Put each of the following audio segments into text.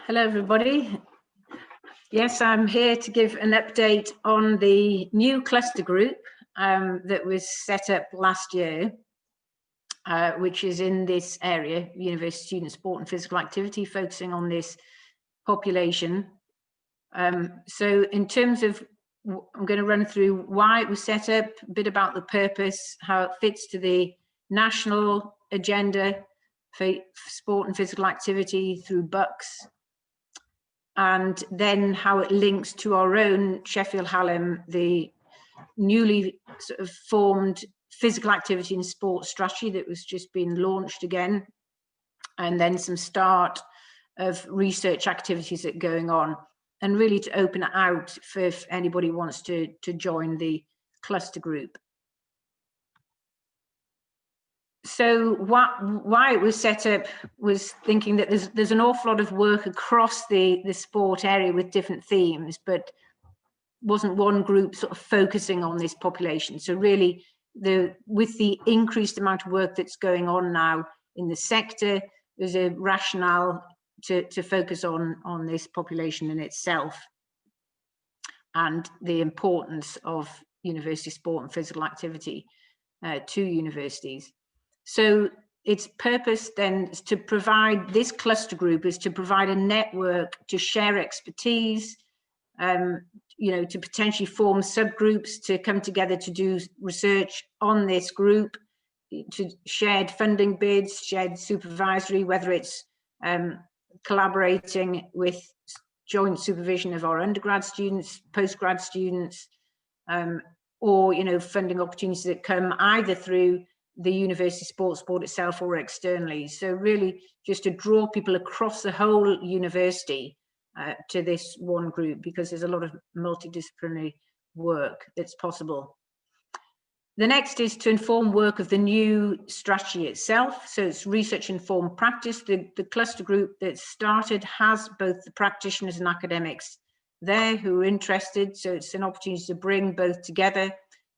Hello, everybody. Yes, I'm here to give an update on the new cluster group that was set up last year, which is in this area, university student sport and physical activity, focusing on this population. So in terms of, I'm going to run through why it was set up, a bit about the purpose, how it fits to the national agenda for sport and physical activity through BUCS, and then how it links to our own Sheffield Hallam, the newly sort of formed physical activity and sport strategy that was just been launched again, and then some start of research activities that are going on, and really to open it out for if anybody wants to join the cluster group. So why it was set up was thinking that there's an awful lot of work across the sport area with different themes, but wasn't one group sort of focusing on this population. So really, with the increased amount of work that's going on now in the sector, there's a rationale to focus on this population in itself and the importance of university sport and physical activity to universities. So its purpose then is to provide, this cluster group is to provide a network to share expertise, to potentially form subgroups to come together to do research on this group, to shared funding bids, shared supervisory, whether it's collaborating with joint supervision of our undergrad students, postgrad students, or funding opportunities that come either through the university sports board itself or externally. So really just to draw people across the whole university to this one group, because there's a lot of multidisciplinary work that's possible. The next is to inform work of the new strategy itself. So it's research informed practice. The cluster group that started has both the practitioners and academics there who are interested. So it's an opportunity to bring both together,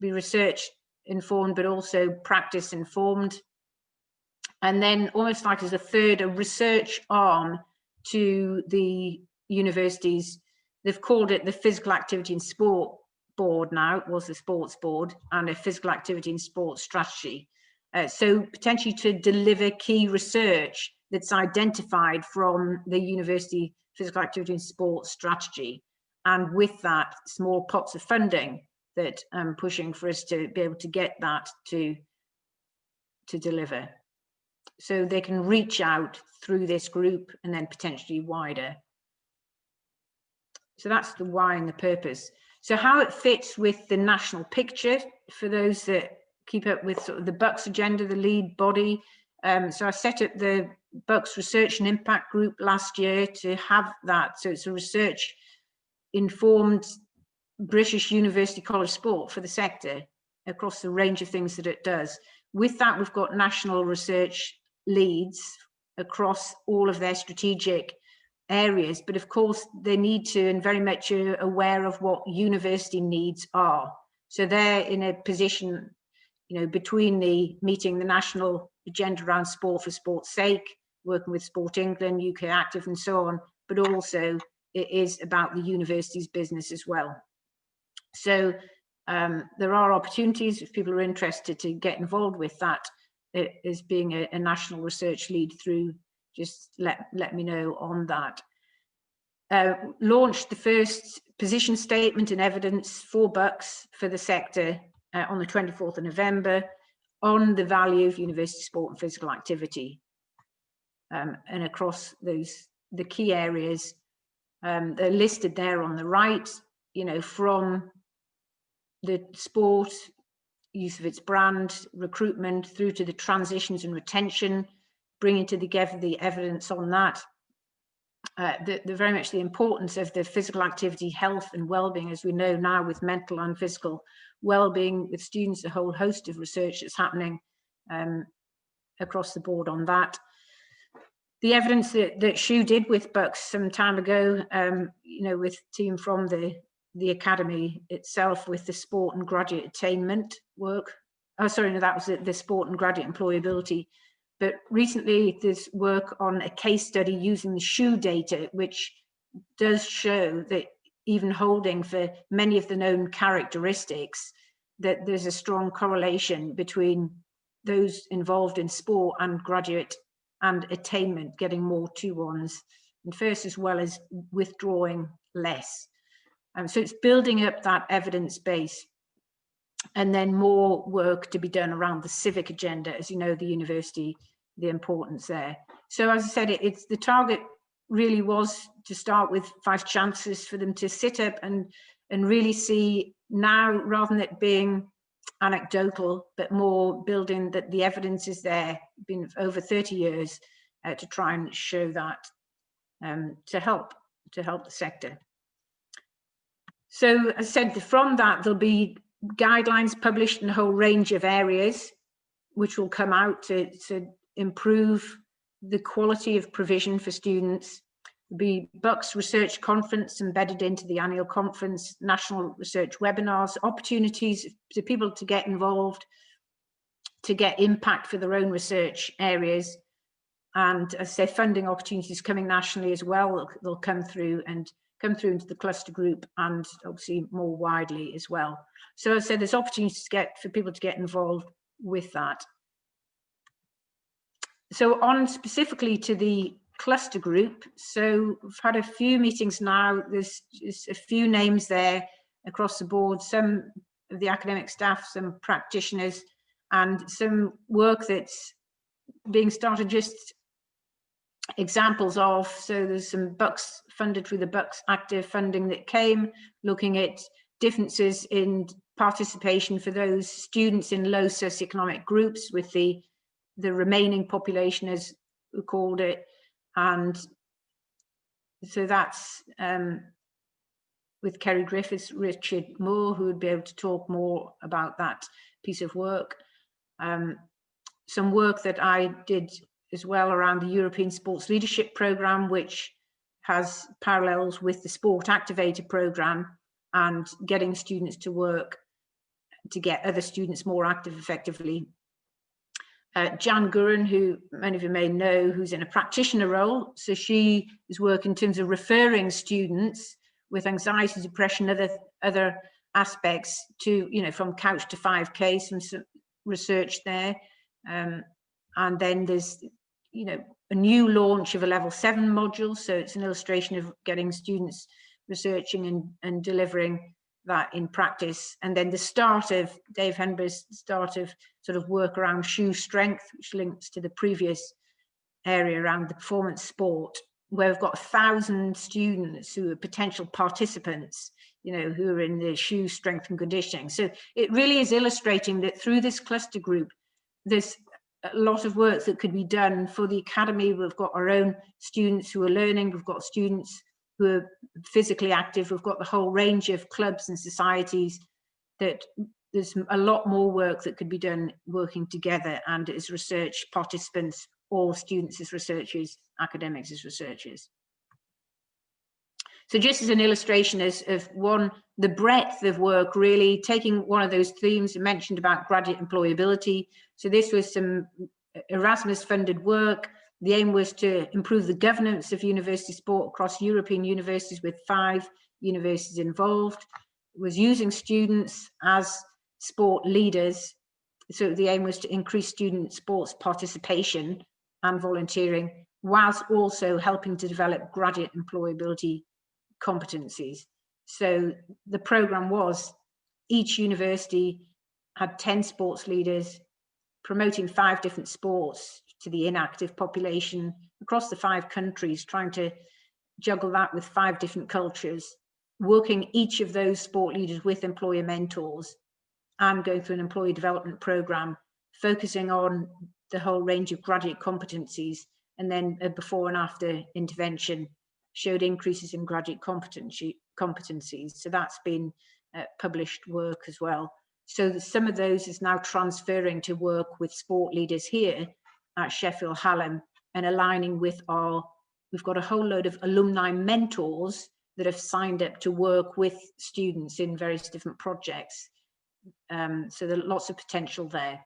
be research informed, but also practice informed. And then almost like as a third, a research arm to the universities. They've called it the Physical Activity and Sport Board now. It was the Sports Board, and a Physical Activity and Sport Strategy. So potentially to deliver key research that's identified from the university Physical Activity and Sport Strategy. And with that, small pots of funding that I'm pushing for us to be able to get that to deliver. So they can reach out through this group and then potentially wider. So that's the why and the purpose. So how it fits with the national picture, for those that keep up with sort of the BUCS agenda, the lead body. So I set up the BUCS Research and Impact Group last year to have that. So it's a research informed British University College Sport for the sector across the range of things that it does. With that, we've got national research leads across all of their strategic areas, but of course they need to, and very much aware of what university needs are. So they're in a position, between meeting the national agenda around sport for sport's sake, working with Sport England, UK Active and so on, but also it is about the university's business as well. So there are opportunities if people are interested to get involved with that as being a national research lead through. Just let me know on that. Launched the first position statement and evidence for BUCS for the sector on the 24th of November on the value of university sport and physical activity. And across the key areas, they're listed there on the right, from the sport, use of its brand, recruitment, through to the transitions and retention, bringing together the evidence on that. The very much the importance of the physical activity, health and well-being, as we know now with mental and physical well-being with students, a whole host of research that's happening across the board on that. The evidence that Shu did with BUCS some time ago, with team from the academy itself with the sport and graduate attainment work. Oh, sorry, no, that was the sport and graduate employability But recently there's work on a case study using the shoe data, which does show that even holding for many of the known characteristics, that there's a strong correlation between those involved in sport and graduate and attainment, getting more 2-1s and first, as well as withdrawing less. So it's building up that evidence base, and then more work to be done around the civic agenda, as you know, the university, the importance there. So as I said, it's the target really was to start with vice chancellors, for them to sit up and really see now, rather than it being anecdotal, but more building that the evidence is there, been over 30 years, to try and show that, to help the sector. So as I said, from that there'll be guidelines published in a whole range of areas, which will come out to improve the quality of provision for students. There'll be BUCS research conference embedded into the annual conference, national research webinars, opportunities for people to get involved, to get impact for their own research areas. And as I say, funding opportunities coming nationally as well. They'll come through into the cluster group, and obviously more widely as well. So as I said, there's opportunities for people to get involved with that. So on specifically to the cluster group, so we've had a few meetings now. There's just a few names there across the board, some of the academic staff, some practitioners, and some work that's being started, just examples of. So there's some BUCS funded through the BUCS active funding that came, looking at differences in participation for those students in low socioeconomic groups with the remaining population, as we called it. And so that's with Kerry Griffiths, Richard Moore, who would be able to talk more about that piece of work. Some work that I did as well around the European Sports Leadership Programme, which has parallels with the Sport Activator Programme, and getting students to work to get other students more active effectively. Jan Gurin, who many of you may know, who's in a practitioner role. So she is working in terms of referring students with anxiety, depression, other aspects to, from couch to 5K, some research there. And then there's, a new launch of a level 7 module. So it's an illustration of getting students researching and delivering that in practice. And then the start of Dave Henbury's start of sort of work around shoe strength, which links to the previous area around the performance sport, where we've got 1,000 students who are potential participants, who are in the shoe strength and conditioning. So it really is illustrating that through this cluster group, there's a lot of work that could be done for the academy. We've got our own students who are learning, we've got students who are physically active, we've got the whole range of clubs and societies, that there's a lot more work that could be done working together, and as research participants, or students as researchers, academics as researchers. So just as an illustration of one, the breadth of work, really taking one of those themes I mentioned about graduate employability. So this was some Erasmus funded work. The aim was to improve the governance of university sport across European universities, with 5 universities involved. It was using students as sport leaders. So the aim was to increase student sports participation and volunteering, whilst also helping to develop graduate employability competencies. So the program was, each university had 10 sports leaders promoting 5 different sports to the inactive population across the 5 countries, trying to juggle that with 5 different cultures, working each of those sport leaders with employer mentors, and going through an employee development program, focusing on the whole range of graduate competencies. And then a before and after intervention showed increases in graduate competencies. So that's been published work as well. So some of those is now transferring to work with sport leaders here at Sheffield Hallam, and aligning with we've got a whole load of alumni mentors that have signed up to work with students in various different projects. So there are lots of potential there.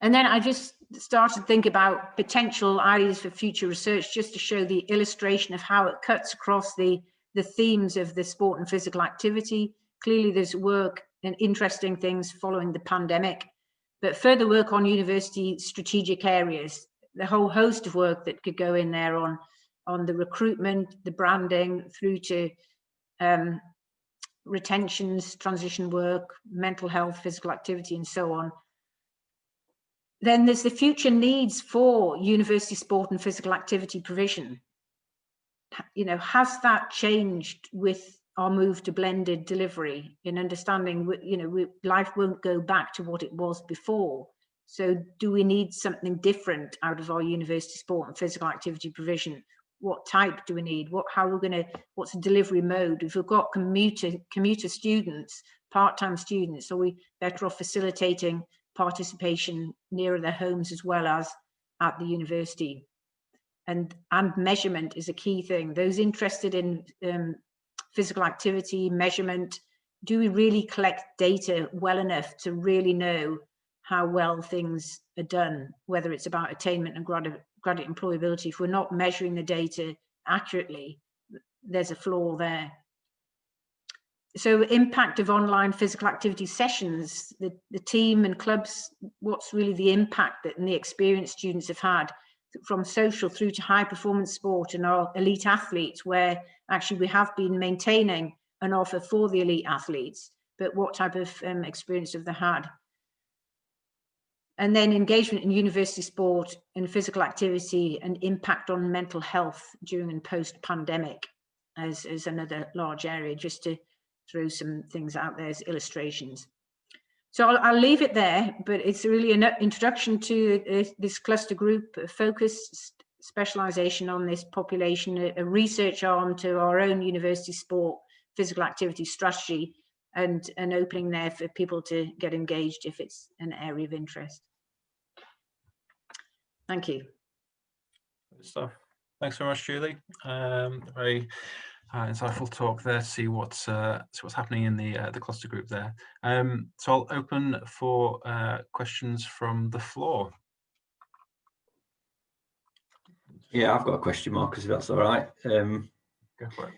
And then I just started to think about potential ideas for future research, just to show the illustration of how it cuts across the themes of the sport and physical activity. Clearly there's work and interesting things following the pandemic, but further work on university strategic areas, the whole host of work that could go in there on the recruitment, the branding, through to retentions, transition work, mental health, physical activity, and so on. Then there's the future needs for university sport and physical activity provision. You know, has that changed with our move to blended delivery, in understanding, you know, life won't go back to what it was before. So do we need something different out of our university sport and physical activity provision? What type do we need? What's the delivery mode? If we've got commuter students, part-time students, are we better off facilitating participation nearer their homes as well as at the university? And measurement is a key thing. Those interested in physical activity, measurement, do we really collect data well enough to really know how well things are done, whether it's about attainment and graduate employability? If we're not measuring the data accurately, there's a flaw there. So impact of online physical activity sessions, the team and clubs, what's really the impact that and the experience students have had, from social through to high performance sport and our elite athletes, where actually we have been maintaining an offer for the elite athletes, but what type of experience have they had? And then engagement in university sport and physical activity and impact on mental health during and post pandemic as another large area, just to throw some things out there as illustrations. So I'll leave it there, but it's really an introduction to this cluster group, focus, specialization on this population, a research arm to our own university sport, physical activity strategy, and an opening there for people to get engaged if it's an area of interest. Thank you. Good stuff. Thanks very much, Julie. Very insightful talk there. See what's happening in the cluster group there. So I'll open for questions from the floor. Yeah, I've got a question, Marcus, if that's all right. Go for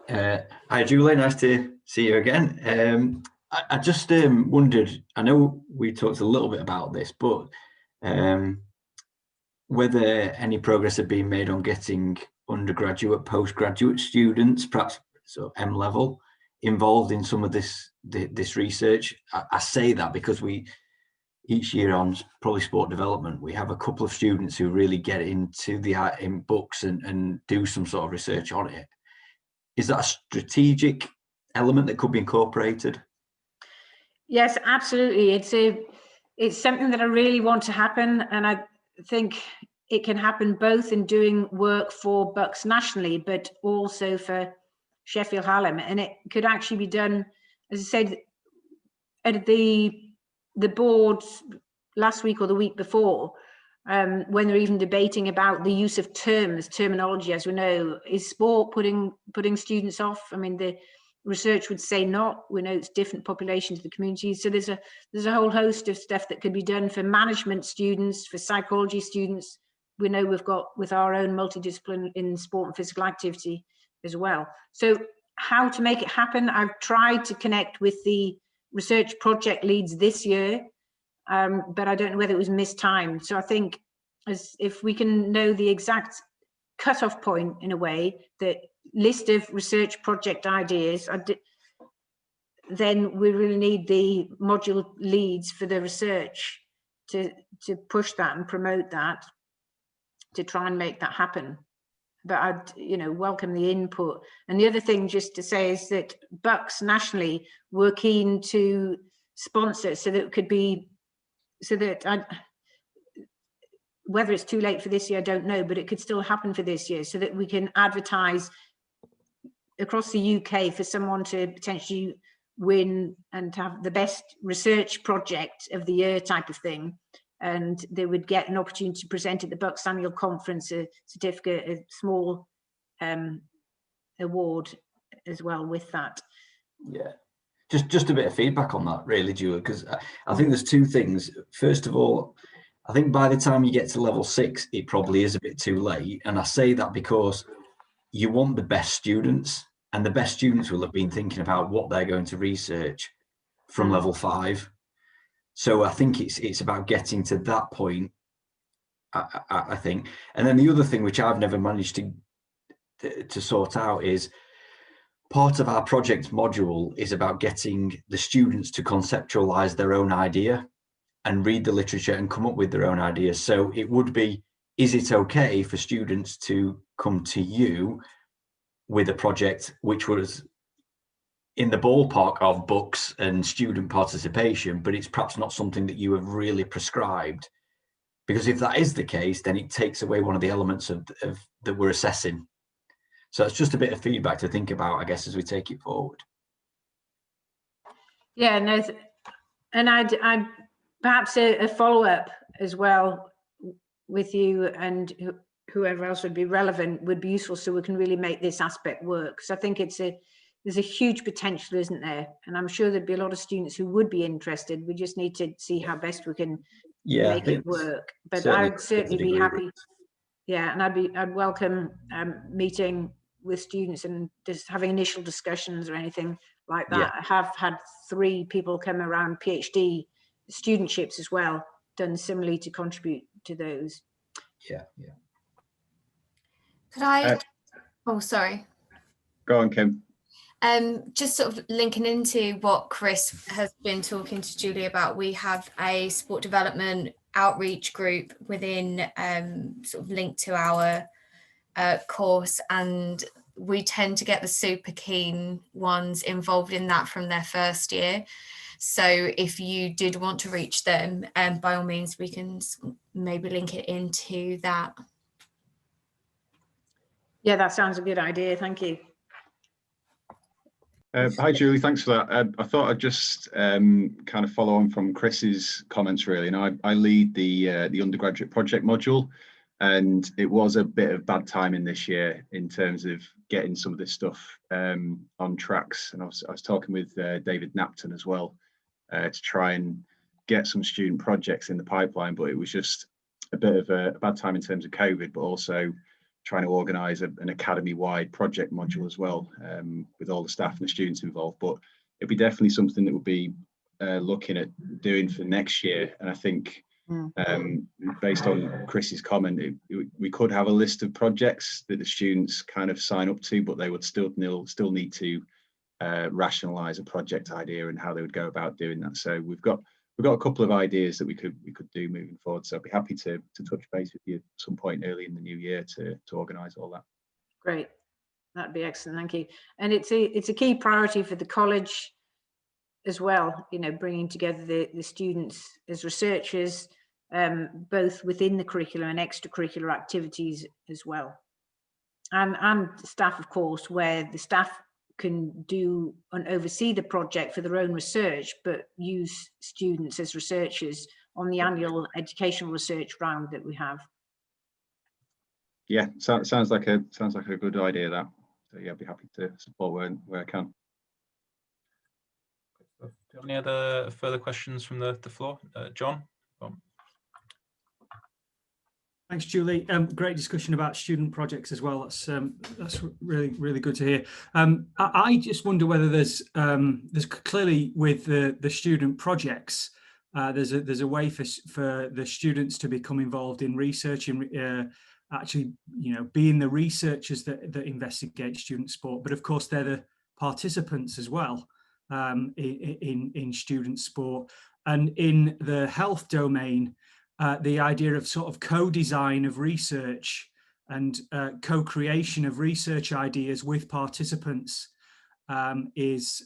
it. Hi, Julie. Nice to see you again. I just wondered, I know we talked a little bit about this, but whether any progress had been made on getting undergraduate, postgraduate students, perhaps so M level, involved in some of this research. I say that because each year on probably sport development, we have a couple of students who really get into in books and do some sort of research on it. Is that a strategic element that could be incorporated? Yes, absolutely. It's something that I really want to happen, and I think it can happen both in doing work for BUCS nationally, but also for Sheffield Hallam. And it could actually be done, as I said, at the board last week or the week before, when they're even debating about the use of terminology. As we know, is sport putting students off? I mean, the research would say not. We know it's different populations of the communities. So there's a whole host of stuff that could be done for management students, for psychology students. We know we've got with our own multidiscipline in sport and physical activity as well. So how to make it happen? I've tried to connect with the research project leads this year, but I don't know whether it was mistimed. So I think if we can know the exact cutoff point in a way, the list of research project ideas, then we really need the module leads for the research to push that and promote that, to try and make that happen. But I'd welcome the input. And the other thing just to say is that BUCS nationally were keen to sponsor, so that it could be, so that whether it's too late for this year, I don't know, but it could still happen for this year, so that we can advertise across the UK for someone to potentially win and have the best research project of the year type of thing. And they would get an opportunity to present at the BUCS annual conference, a certificate, a small award as well with that. Yeah. Just a bit of feedback on that, really, Julie, because I think there's two things. First of all, I think by the time you get to level 6, it probably is a bit too late. And I say that because you want the best students, and the best students will have been thinking about what they're going to research from level 5. So I think it's about getting to that point, I think. And then the other thing, which I've never managed to sort out, is part of our project module is about getting the students to conceptualize their own idea and read the literature and come up with their own ideas. So it would be, is it okay for students to come to you with a project which was in the ballpark of books and student participation, but it's perhaps not something that you have really prescribed? Because if that is the case, then it takes away one of the elements of that we're assessing. So it's just a bit of feedback to think about, I guess, as we take it forward. Yeah, no, and I'd perhaps a follow-up as well with you and whoever else would be relevant would be useful, so we can really make this aspect work. Because I think there's a huge potential, isn't there? And I'm sure there'd be a lot of students who would be interested. We just need to see how best we can make it work. But I'd certainly be happy. Yeah, and I'd welcome meeting with students and just having initial discussions or anything like that. Yeah. I have had 3 people come around PhD studentships as well, done similarly to contribute to those. Yeah. Could I? Oh, sorry. Go on, Kim. Just sort of linking into what Chris has been talking to Julie about, we have a sport development outreach group within sort of linked to our course, and we tend to get the super keen ones involved in that from their first year. So if you did want to reach them, by all means, we can maybe link it into that. Yeah, that sounds a good idea. Thank you. Hi, Julie. Thanks for that. I thought I'd just kind of follow on from Chris's comments, really. And I lead the undergraduate project module, and it was a bit of bad timing this year in terms of getting some of this stuff on tracks. And I was talking with David Napton as well to try and get some student projects in the pipeline, but it was just a bit of a bad time in terms of COVID, but also trying to organise an academy-wide project module as well, with all the staff and the students involved. But it'd be definitely something that we'll be looking at doing for next year. And I think based on Chris's comment, we could have a list of projects that the students kind of sign up to, but they would still need to rationalise a project idea and how they would go about doing that. So we've got a couple of ideas that we could do moving forward. So I'd be happy to touch base with you at some point early in the new year to organise all that. Great, that'd be excellent. Thank you. And it's a key priority for the college as well. You know, bringing together the students as researchers, both within the curriculum and extracurricular activities as well, and staff, of course, where the staff can do and oversee the project for their own research, but use students as researchers on the annual educational research round that we have. Yeah, sounds like a good idea, that. So yeah, I'd be happy to support where I can. Do you have any other further questions from the floor? John? Thanks, Julie. Great discussion about student projects as well. That's really good to hear. I just wonder whether there's clearly with the student projects, there's a way for the students to become involved in research and actually, you know, being the researchers that investigate student sport. But of course, they're the participants as well in student sport. And in the health domain, the idea of sort of co-design of research and co-creation of research ideas with participants is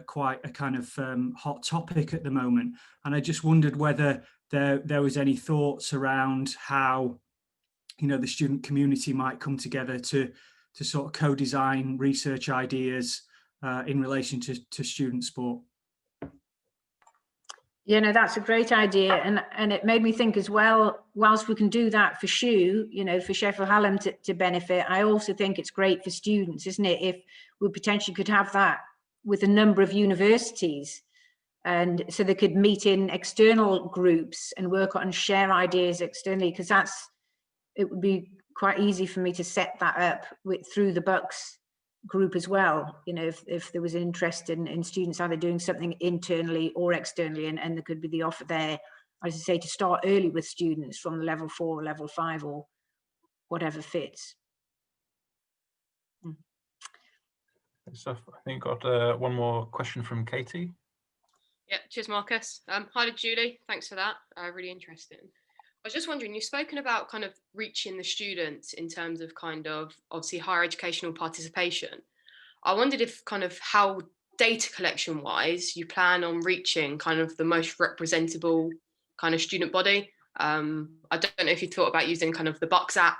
quite a kind of hot topic at the moment. And I just wondered whether there was any thoughts around how, you know, the student community might come together to sort of co-design research ideas in relation to student sport. Yeah, no, that's a great idea. And it made me think as well, whilst we can do that for SHU, you know, for Sheffield Hallam to benefit, I also think it's great for students, isn't it? If we potentially could have that with a number of universities, and so they could meet in external groups and work on share ideas externally, because it would be quite easy for me to set that up through the BUCS group as well, you know, if there was interest in students either doing something internally or externally, and there could be the offer there, as I say, to start early with students from the level 4 or level 5 or whatever fits. Good stuff. I think got one more question from Katie. Yeah, cheers, Marcus. Hi to Julie, thanks for that. Really interesting. I was just wondering, you've spoken about kind of reaching the students in terms of kind of obviously higher educational participation. I wondered if kind of how data collection wise you plan on reaching kind of the most representable kind of student body. I don't know if you thought about using kind of the BUCS app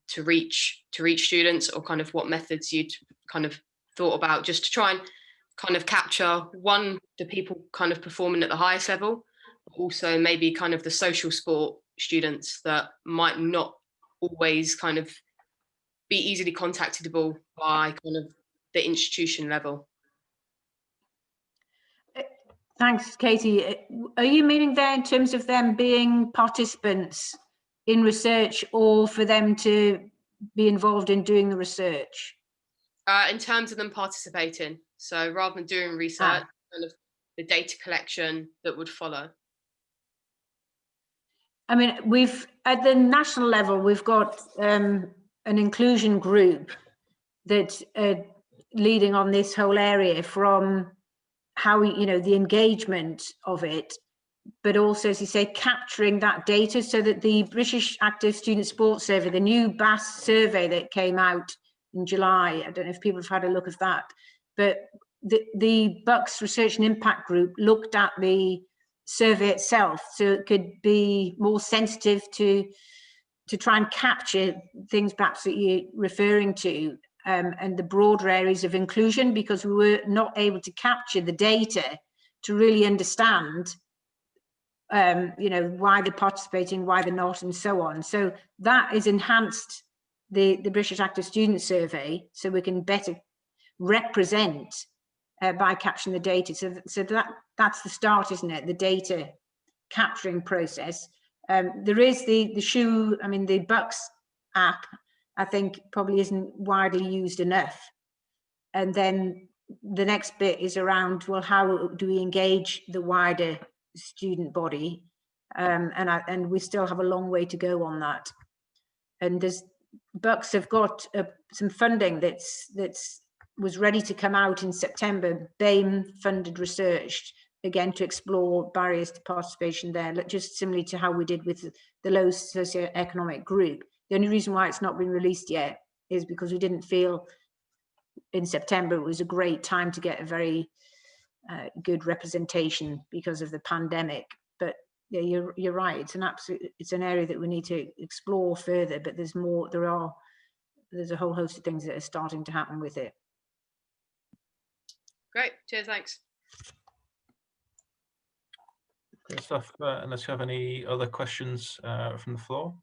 to reach students, or kind of what methods you'd kind of thought about just to try and kind of capture the people kind of performing at the highest level, but also maybe kind of the social sport students that might not always kind of be easily contactable by kind of the institution level. Thanks, Katie. Are you meaning there in terms of them being participants in research, or for them to be involved in doing the research? In terms of them participating, so rather than doing research, kind of the data collection that would follow. I mean, at the national level, we've got an inclusion group that's leading on this whole area, from how the engagement of it, but also, as you say, capturing that data, so that the British Active Student Sports Survey, the new BAS survey that came out in July, I don't know if people have had a look at that, but the BUCS Research and Impact Group looked at the survey itself, so it could be more sensitive to try and capture things perhaps that you're referring to, and the broader areas of inclusion, because we were not able to capture the data to really understand why they're participating, why they're not, and so on. So that is enhanced the British Active Student Survey, so we can better represent by capturing the data. So that's the start, isn't it? The data capturing process. There is the BUCS app, I think probably isn't widely used enough. And then the next bit is around, well, how do we engage the wider student body? And we still have a long way to go on that. And BUCS have got some funding that's was ready to come out in September, BAME funded research, again, to explore barriers to participation there, just similarly to how we did with the low socio-economic group. The only reason why it's not been released yet is because we didn't feel in September it was a great time to get a very good representation because of the pandemic. But yeah, you're right. It's an area that we need to explore further. But there's more. There's a whole host of things that are starting to happen with it. Great. Cheers. Thanks. Good stuff. Unless you have any other questions from the floor,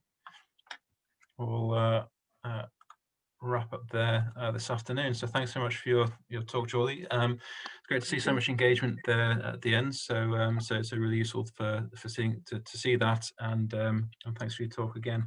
we'll wrap up there this afternoon. So thanks so much for your talk, Julie. It's great to see so much engagement there at the end. So so it's really useful to see that, and thanks for your talk again.